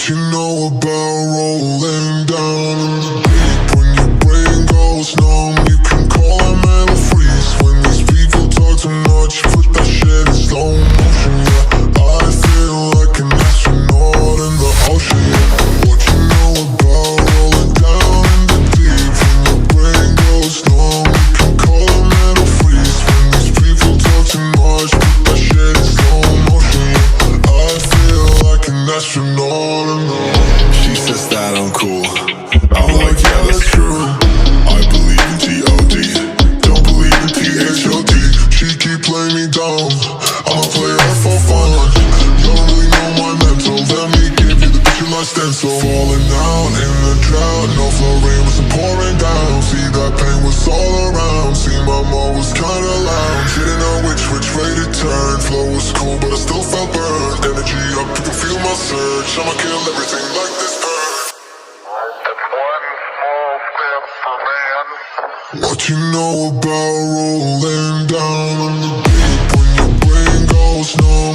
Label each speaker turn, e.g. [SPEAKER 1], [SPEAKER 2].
[SPEAKER 1] What you know about rolling down in the deep? When your brain goes numb, you can call a mental freeze. When these people talk too much, put that shit in slow motion, yeah. I feel like an astronaut in the ocean, yeah. What you know about rolling down in the deep? When your brain goes numb, you can call a mental freeze. When these people talk too much, put that shit in slow motion, yeah. I feel like an astronaut in the ocean.
[SPEAKER 2] She says that I'm cool. I'm like, yeah, that's true. I believe in G.O.D. Don't believe in P.H.O.D.
[SPEAKER 1] She keep playing me down, I'ma play her for fun. You don't really know my mental, let me give you the picture like stencil. Falling down in the drought, no flow rain was pouring down. See that pain was all around, see my mom was kinda loud. Didn't know which way to turn, flow was cool but I still felt burned. Energy up, you can feel my surge, I'ma kill everything like this burn.
[SPEAKER 3] One small step for man.
[SPEAKER 1] What you know about rolling down in the deep? When your brain goes numb,